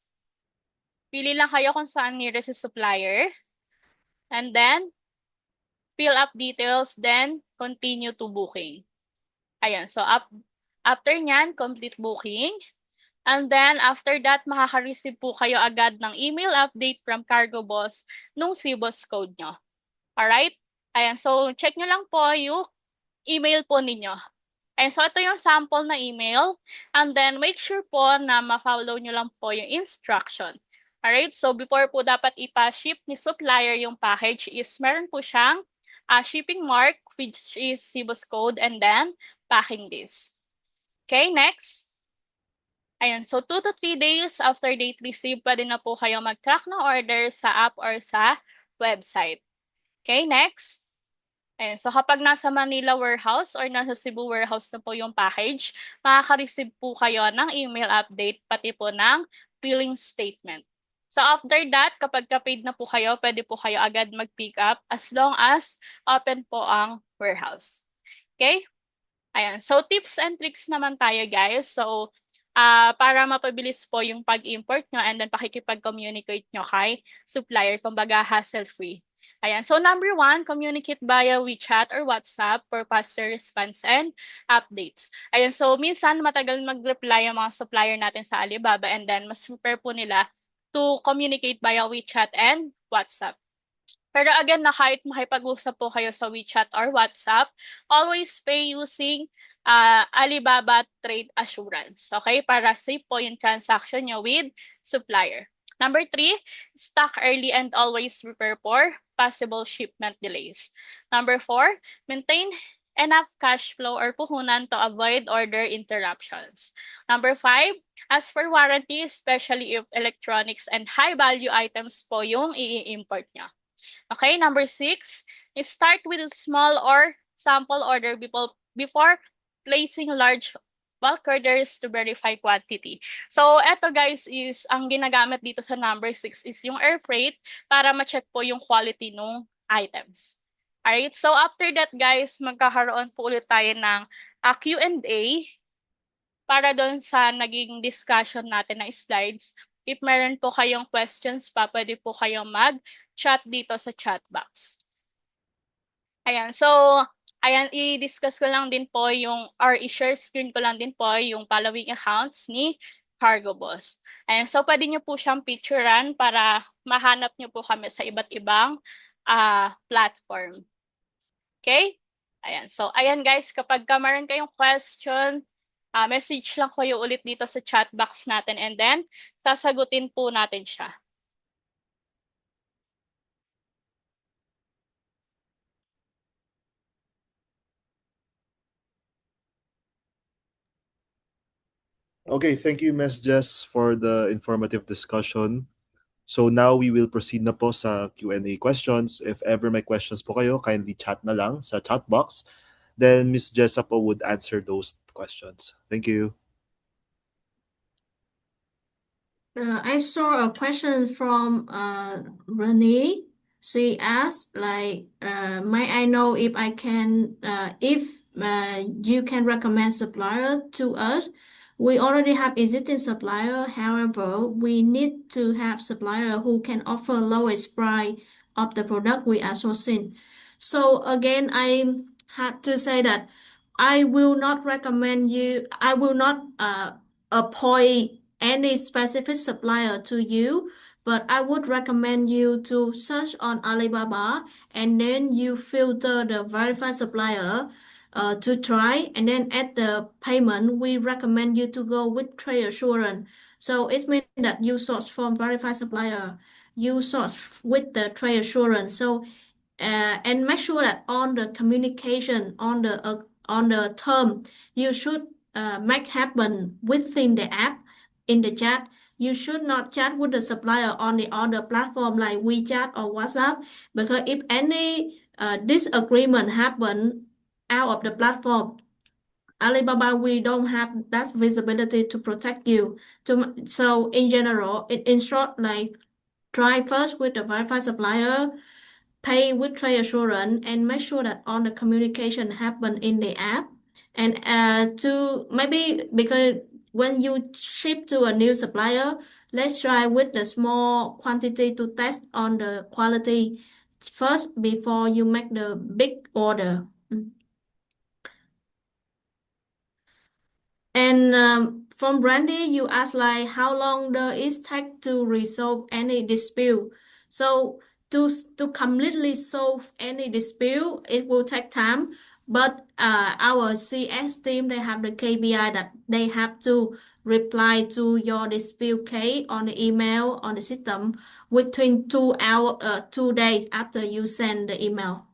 Pili lang kayo kung saan nearest supplier. And then, fill up details, then continue to booking. Ayan, so after nyan, complete booking. And then, after that, makaka-receive po kayo agad ng email update from Cargo Boss nung CBOSS code nyo. Alright? Ayan, so check nyo lang po yung email po ninyo. Ayan, so ito yung sample na email. And then, make sure po na ma-follow nyo lang po yung instruction. Alright, so before po dapat ipa-ship ni supplier yung package is meron po siyang shipping mark which is CBOSS code and then packing this. Okay, next. Ayan, so 2 to 3 days after date receive, pwede na po kayo mag-track ng order sa app or sa website. Okay, next. Ayan, so kapag nasa Manila warehouse or nasa Cebu warehouse na po yung package, makaka-receive po kayo ng email update pati po ng billing statement. So after that, kapag ka-paid na po kayo, pwede po kayo agad mag-pick up as long as open po ang warehouse. Okay? Ayan. So tips and tricks naman tayo, guys. So para mapabilis po yung pag-import nyo and then pakikipag-communicate nyo kay supplier, kumbaga hassle-free. Ayan. So number 1, communicate via WeChat or WhatsApp for faster response and updates. Ayan. So minsan matagal mag-reply ang mga supplier natin sa Alibaba and then mas prepare po nila to communicate via WeChat and WhatsApp. Pero again, na kahit makipag-usap po kayo sa WeChat or WhatsApp, always pay using Alibaba Trade Assurance. Okay? Para safe po yung transaction nyo with supplier. Number 3, stock early and always prepare for possible shipment delays. Number 4, maintain enough cash flow or puhunan to avoid order interruptions. Number 5, ask for warranty, especially if electronics and high-value items po yung i-import nyo. Okay, number 6, start with a small or sample order before placing large bulk orders to verify quantity. So, eto guys is, ang ginagamit dito sa number 6 is yung air freight para ma-check po yung quality ng items. Alright, so after that guys, magkakaroon po ulit tayo ng Q&A para doon sa naging discussion natin na slides. If meron po kayong questions pa, pwede po kayong mag-chat dito sa chat box. Ayan, so, ayan, i-discuss ko lang din po yung, or i-share screen ko lang din po yung following accounts ni Cargo Boss. Ayan, so pwede nyo po siyang picturean para mahanap nyo po kami sa iba't ibang platform. Okay? Ayan, so, ayan guys, kapag meron kayong question, message lang kayo ulit dito sa chat box natin and then sasagutin po natin siya. Okay, thank you, Ms. Jess, for the informative discussion. So now we will proceed na po sa Q&A questions. If ever may questions po kayo, kindly chat na lang sa chat box. Then Ms. Jessa po would answer those questions. Thank you. I saw a question from Renee. She asked, like, may I know if I can, if you can recommend supplier to us? We already have existing supplier. However, we need to have supplier who can offer lowest price of the product we are sourcing. So again, I had to say that I will not recommend you. I will not appoint any specific supplier to you, but I would recommend you to search on Alibaba and then you filter the verified supplier to try, and then at the payment we recommend you to go with trade assurance. So it means that you source from verified supplier, you source with the trade assurance. So and make sure that on the communication on the term you should make happen within the app in the chat. You should not chat with the supplier on the other platform like WeChat or WhatsApp, because if any disagreement happen out of the platform, Alibaba, we don't have that visibility to protect you. So in general, in short, like, try first with the verified supplier, pay with trade assurance, and make sure that all the communication happen in the app. And to maybe, because when you ship to a new supplier, let's try with the small quantity to test on the quality first before you make the big order. And from Brandy, you asked like how long does it take to resolve any dispute? So to completely solve any dispute, it will take time. But our CS team, they have the KPI that they have to reply to your dispute case on the email on the system within 2 days after you send the email.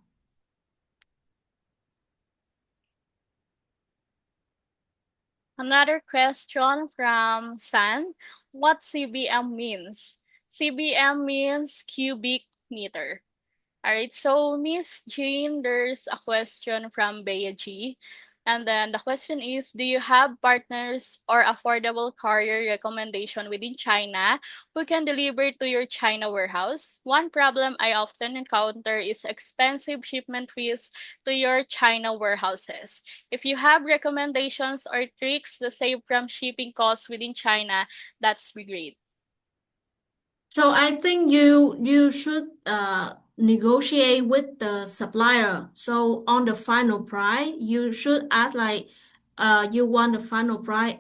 Another question from San. What CBM means? CBM means cubic meter. Alright, so Miss Jane, there's a question from Bea G. And then the question is, do you have partners or affordable courier recommendation within China who can deliver to your China warehouse? One problem I often encounter is expensive shipment fees to your China warehouses. If you have recommendations or tricks to save from shipping costs within China, that's be great. So I think you should negotiate with the supplier. So on the final price, you should ask like you want the final price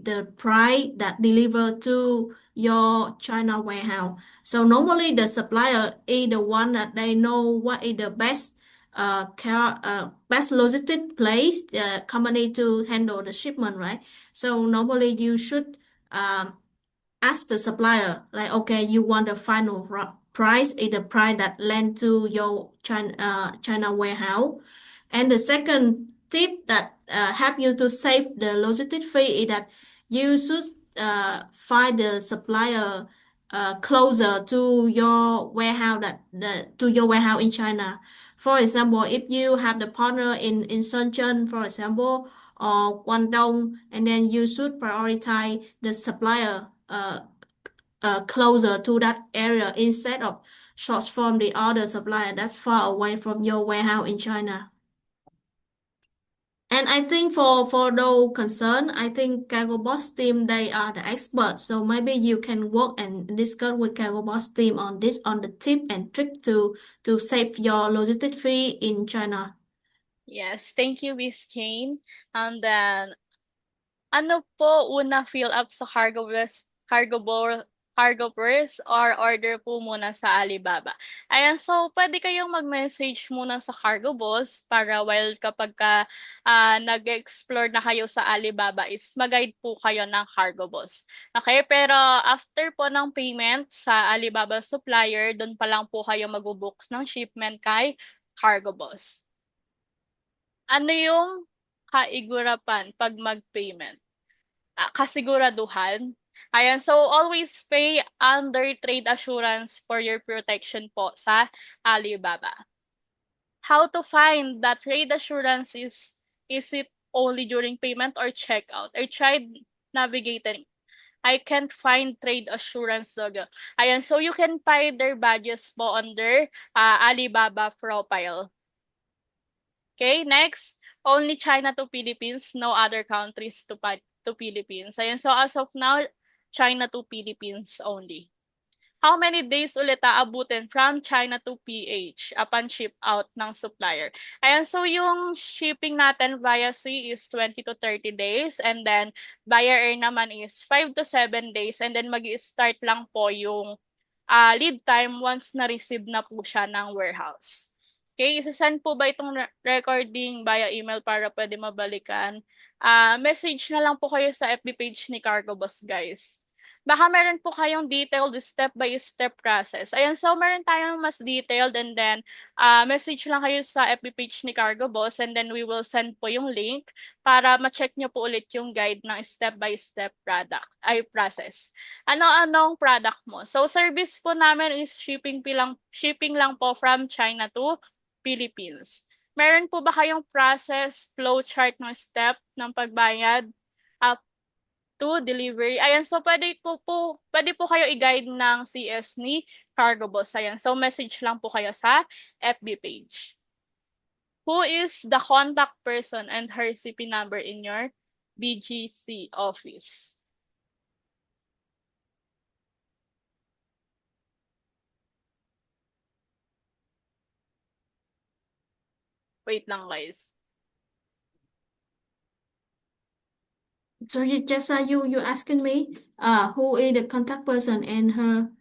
the price that delivered to your China warehouse. So normally the supplier is the one that they know what is the best best logistic place company to handle the shipment, right? So normally you should um ask the supplier like, okay, you want the final price is the price that land to your China warehouse. And the second tip that help you to save the logistic fee is that you should find the supplier closer to your warehouse to your warehouse in China. For example, if you have the partner in Shenzhen, for example, or Guangdong, and then you should prioritize the supplier closer to that area instead of source from the other supplier that's far away from your warehouse in China. And I think for those concern, I think CargoBox team they are the experts. So maybe you can work and discuss with CargoBox team on this on the tip and trick to save your logistic fee in China. Yes, thank you, Miss Jane. And then, ano po una fill up sa cargo burst or order po muna sa Alibaba? Ayan, so pwede kayong mag-message muna sa Cargo Boss para while nag-explore na kayo sa Alibaba is mag-guide po kayo ng Cargo Boss. Okay, pero after po ng payment sa Alibaba supplier, doon pa lang po kayo mag-book ng shipment kay Cargo Boss. Ano yung kaigurapan pag mag-payment? Kasiguraduhan. Ayan, so always pay under trade assurance for your protection po sa Alibaba. How to find that trade assurance is it only during payment or checkout? I tried navigating. I can't find trade assurance logo. Ayan, so you can find their badges po under Alibaba profile. Okay, next, only China to Philippines, no other countries to Philippines. Ayan, so as of now, China to Philippines only. How many days ulit aabutin from China to PH upon ship out ng supplier? Ayan, so yung shipping natin via sea is 20 to 30 days and then via air naman is 5 to 7 days and then mag-i-start lang po yung lead time once na-receive na po siya ng warehouse. Okay, isa-send po ba itong recording via email para pwede mabalikan? Message na lang po kayo sa FB page ni Cargo Boss, guys. Baka meron po kayong detailed step-by-step process. Ayan, so meron tayong mas detailed and then message lang kayo sa FB page ni Cargo Boss and then we will send po yung link para ma-check nyo po ulit yung guide ng step-by-step process. Ano-anong product mo? So service po namin is shipping lang po from China to Philippines. Meron po ba kayong process, flow chart ng step ng pagbayad up to delivery? Ayan, so pwede po kayo i-guide ng CS ni Cargo Boss. Ayan, so message lang po kayo sa FB page. Who is the contact person and her CP number in your BGC office? Wait lang, guys. Sorry, Jessa, you asking me who is the contact person and her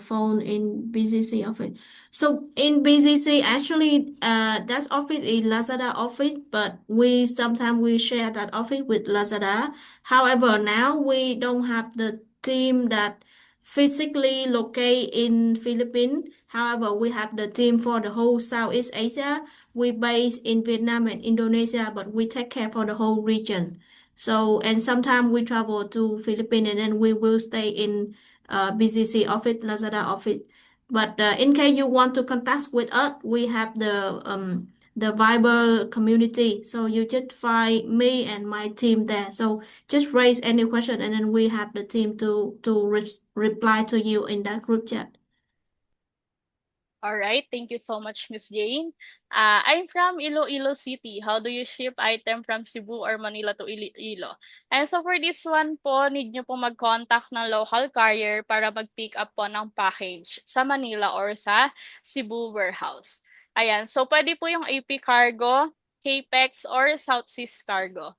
phone in BCC office. So in BCC, actually, that office is Lazada office, but we sometimes we share that office with Lazada. However, now we don't have the team that physically locate in Philippines. However, we have the team for the whole Southeast Asia. We base in Vietnam and Indonesia, but we take care for the whole region. So, and sometimes we travel to Philippines and then we will stay in BCC office, Lazada office. But in case you want to contact with us, we have the Viber community. So you just find me and my team there. So just raise any question and then we have the team to reply to you in that group chat. All right, thank you so much, Miss Jane. I'm from Iloilo City. How do you ship item from Cebu or Manila to Iloilo? And so for this one po, need nyo po mag-contact ng local carrier para mag-pick up po ng package sa Manila or sa Cebu warehouse. Ayan, so pwede po yung AP Cargo, Capex, or South Seas Cargo.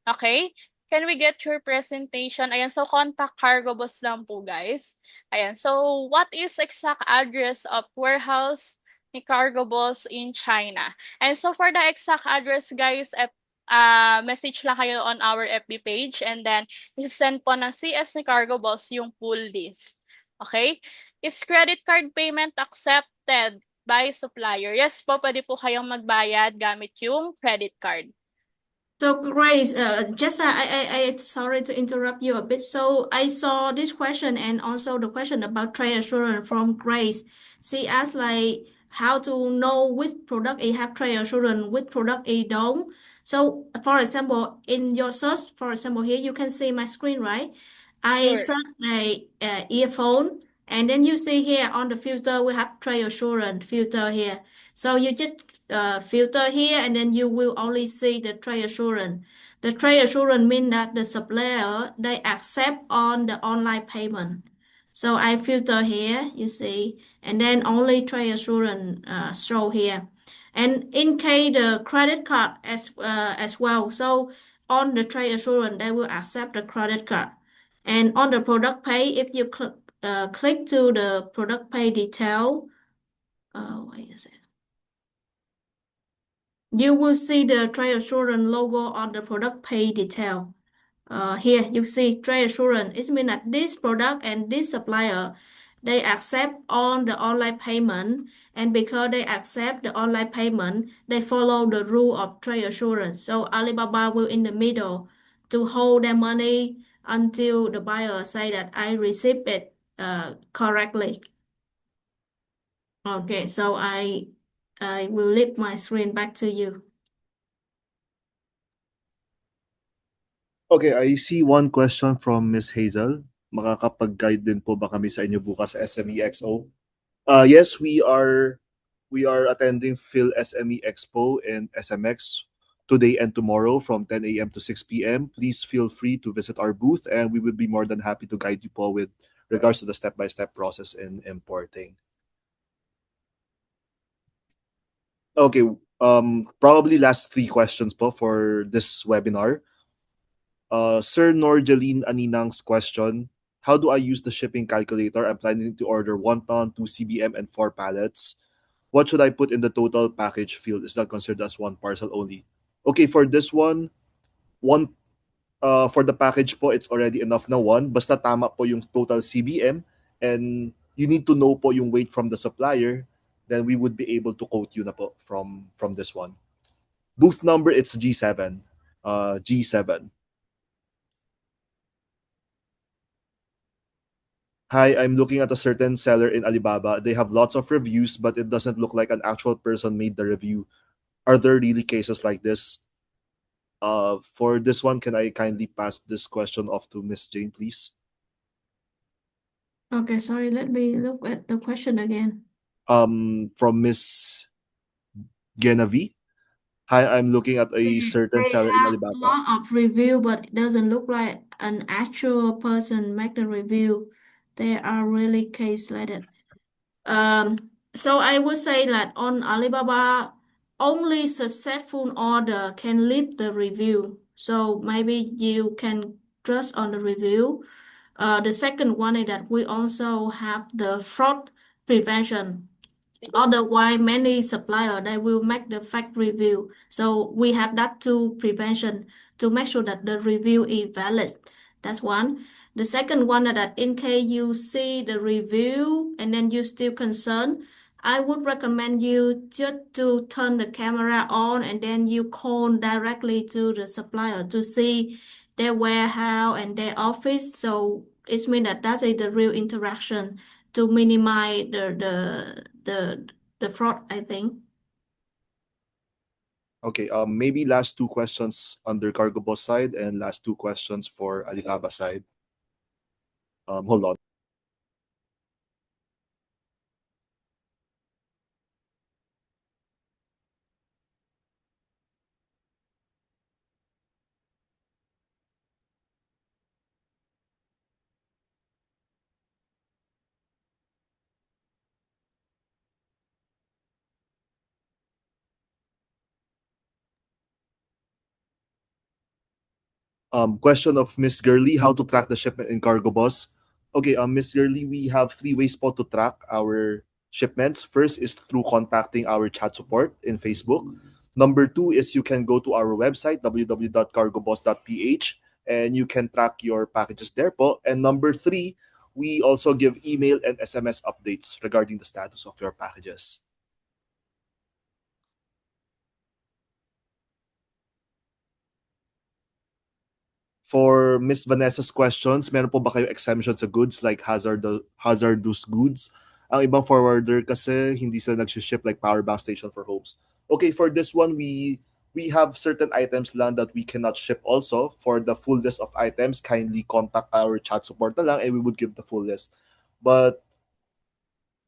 Okay? Can we get your presentation? Ayan, so contact Cargo Boss lang po, guys. Ayan, so what is exact address of warehouse ni Cargo Boss in China? And so for the exact address, guys, message lang kayo on our FB page and then i-send po ng CS ni Cargo Boss yung full list. Okay? Is credit card payment accepted by supplier? Yes po, pwede po kayong magbayad gamit yung credit card. So Grace, just I sorry to interrupt you a bit. So I saw this question and also the question about trade assurance from Grace. She asked like how to know which product A have trade assurance, which product A don't. So for example, in your search, for example, here you can see my screen, right? I Sure. search a earphone, and then you see here on the filter we have trade assurance filter here. So you just filter here, and then you will only see the trade assurance. The trade assurance means that the supplier they accept on the online payment. So I filter here, you see, and then only trade assurance show here. And in case the credit card as well. So on the trade assurance, they will accept the credit card. And on the product page, if you click to the product page detail, wait a second. You will see the trade assurance logo on the product page detail. Here you see trade assurance. It means that this product and this supplier, they accept on the online payment, and because they accept the online payment, they follow the rule of trade assurance. So Alibaba will in the middle to hold their money until the buyer say that I received it correctly. Okay, so I will leave my screen back to you. Okay, I see one question from Miss Hazel. Makakapag-guide din po ba kami sa inyo bukas sa SME XO? Yes, we are attending Phil SME Expo in SMX today and tomorrow from 10 a.m. to 6 p.m. Please feel free to visit our booth and we would be more than happy to guide you po with regards to the step-by-step process in importing. Okay, probably last three questions po for this webinar. Sir Norjaline Aninang's question, how do I use the shipping calculator? I'm planning to order 1 pound, 2 cbm, and 4 pallets. What should I put in the total package field? Is that considered as one parcel only? Okay, for this one, for the package po, it's already enough na one. Basta tama po yung total CBM and you need to know po yung weight from the supplier, then we would be able to quote you na po from this one. Booth number, it's G7. G7. Hi, I'm looking at a certain seller in Alibaba. They have lots of reviews, but it doesn't look like an actual person made the review. Are there really cases like this? For this one, can I kindly pass this question off to Miss Jane, please? Okay, sorry, let me look at the question again. From Miss Genevieve. Hi, I'm looking at a certain They seller in have a Alibaba. lot of review, but it doesn't look like an actual person make the review. There are really case like that. So I would say that on Alibaba, only successful order can leave the review. So maybe you can trust on the review. The second one is that we also have the fraud prevention. Otherwise, many supplier they will make the fake review. So we have that two prevention to make sure that the review is valid. That's one. The second one is that in case you see the review and then you still concerned, I would recommend you just to turn the camera on and then you call directly to the supplier to see their warehouse and their office. So it means that that is the real interaction to minimize the fraud, I think. Okay, maybe last two questions under Cargo Boss side and last two questions for Alibaba side. Hold on. Question of Miss Gurley, how to track the shipment in Cargo Boss. Okay, Miss Gurley, we have three ways po to track our shipments. First is through contacting our chat support in Facebook. Number two is you can go to our website, www.cargoboss.ph, and you can track your packages there po. And number three, we also give email and SMS updates regarding the status of your packages. For Miss Vanessa's questions, meron po ba kayo exemption sa goods like hazardous goods? Ang ibang forwarder kasi hindi sila nag-ship like power bank station for homes. Okay, for this one, we have certain items lang that we cannot ship also. For the full list of items, kindly contact our chat support na lang and we would give the full list. But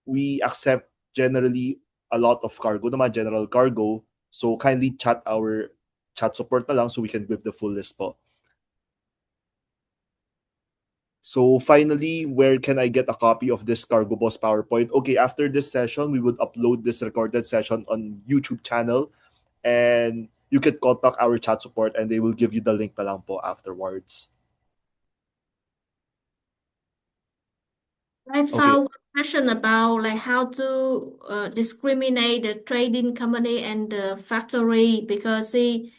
we accept generally a lot of cargo naman, general cargo. So kindly chat our chat support na lang so we can give the full list po. So finally, where can I get a copy of this Cargo Boss PowerPoint? Okay, after this session, we would upload this recorded session on YouTube channel and you can contact our chat support and they will give you the link na lang po afterwards. I found one question about like how to discriminate the trading company and the factory because they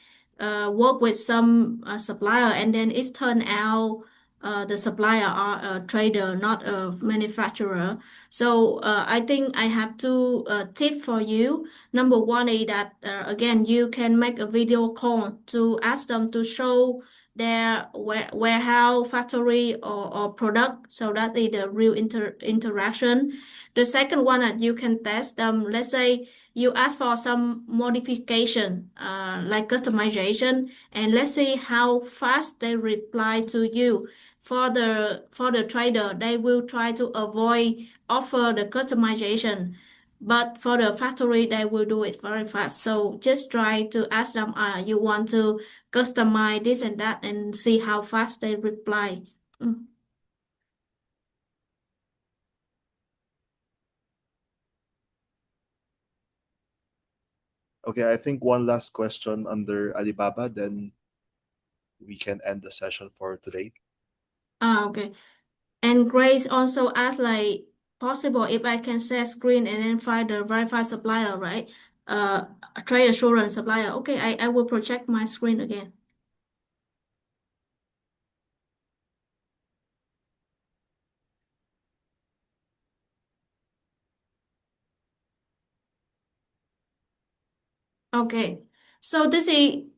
work with some supplier and then it's turned out the supplier are a trader, not a manufacturer. So I think I have two tip for you. Number one is that again you can make a video call to ask them to show their warehouse, factory, or product. So that is the real interaction. The second one that you can test them. Let's say you ask for some modification, like customization, and let's see how fast they reply to you. For the trader, they will try to avoid offer the customization. But for the factory, they will do it very fast. So just try to ask them, you want to customize this and that and see how fast they reply. Okay, I think one last question under Alibaba, then we can end the session for today. Okay. And Grace also asked like possible if I can set screen and then find the verified supplier, right? Trade assurance supplier. Okay, I will project my screen again. Okay, so this is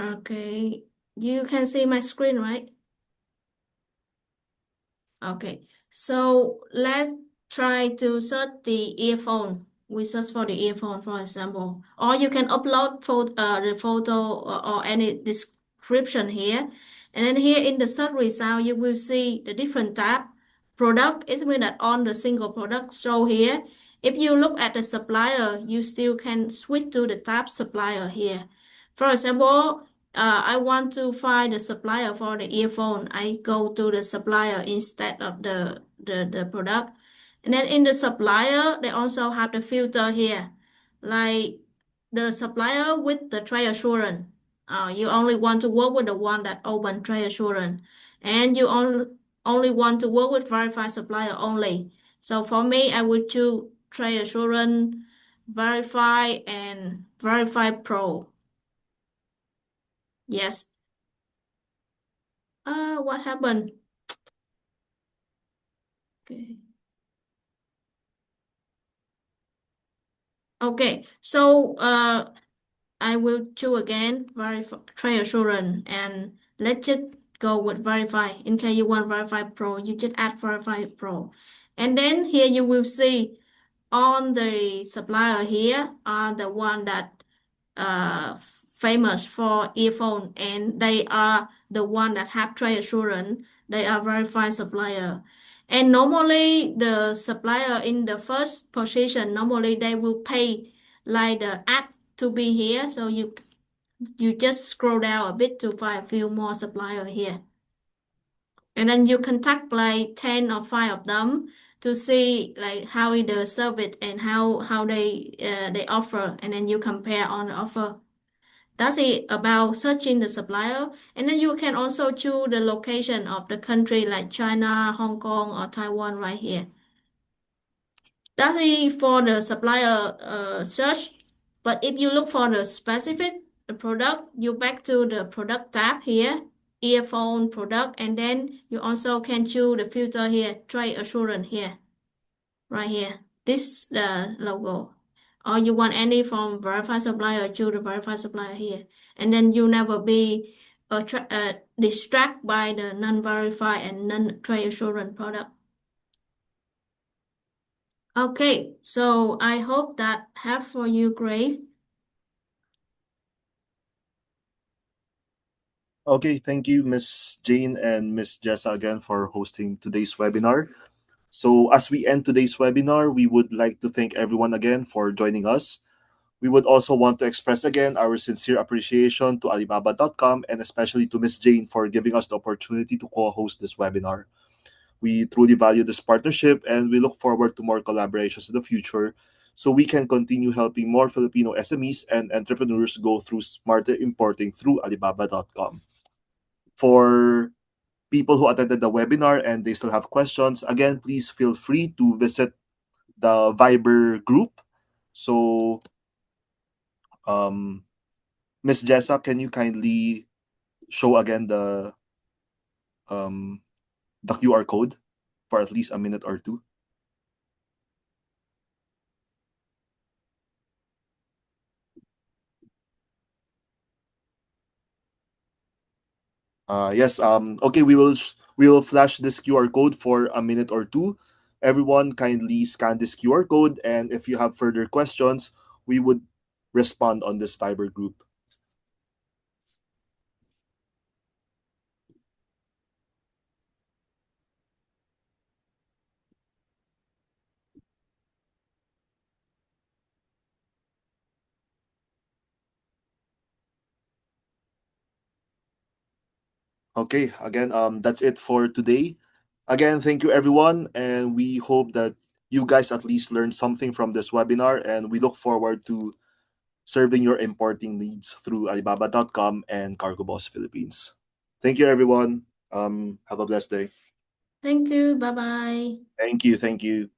okay. You can see my screen, right? Okay, so let's try to search the earphone. We search for the earphone, for example, or you can upload the photo or any description here. And then here in the search result, you will see the different tab. Product is mean that on the single product. So here, if you look at the supplier, you still can switch to the tab supplier here. For example, I want to find the supplier for the earphone. I go to the supplier instead of the product. And then in the supplier, they also have the filter here, like the supplier with the trade assurance. You only want to work with the one that open trade assurance, and you only want to work with verified supplier only. So for me, I would choose trade assurance, verify, and verify pro. Yes. What happened? Okay. Okay, so I will choose again verify trade assurance and let's just go with verify. In case you want verify pro, you just add verify pro. And then here you will see on the supplier here are the one that famous for earphone and they are the one that have trade assurance. They are verified supplier. And normally the supplier in the first position, normally they will pay like the ad to be here. So you just scroll down a bit to find a few more supplier here. And then you contact like 10 or 5 of them to see like how is the service and how they offer, and then you compare on the offer. That's it about searching the supplier. And then you can also choose the location of the country like China, Hong Kong, or Taiwan right here. That's it for the supplier search. But if you look for the specific product, you back to the product tab here, earphone product, and then you also can choose the filter here, trade assurance here, right here. This the logo. Or you want any from verified supplier, choose the verified supplier here. And then you never be distracted by the non-verified and non-trade assurance product. Okay, so I hope that helped for you, Grace. Okay, thank you, Miss Jane and Miss Jessa again for hosting today's webinar. So as we end today's webinar, we would like to thank everyone again for joining us. We would also want to express again our sincere appreciation to Alibaba.com and especially to Miss Jane for giving us the opportunity to co-host this webinar. We truly value this partnership and we look forward to more collaborations in the future so we can continue helping more Filipino SMEs and entrepreneurs go through smarter importing through Alibaba.com. For people who attended the webinar and they still have questions, again, please feel free to visit the Viber group. So, Miss Jessa, can you kindly show again the QR code for at least a minute or two? Yes. Okay. We will flash this QR code for a minute or two. Everyone, kindly scan this QR code, and if you have further questions, we would respond on this Viber group. Okay. Again, that's it for today. Again, thank you everyone, and we hope that you guys at least learned something from this webinar, and we look forward to serving your importing needs through Alibaba.com and Cargo Boss Philippines. Thank you, everyone. Have a blessed day. Thank you. Bye-bye. Thank you. Thank you.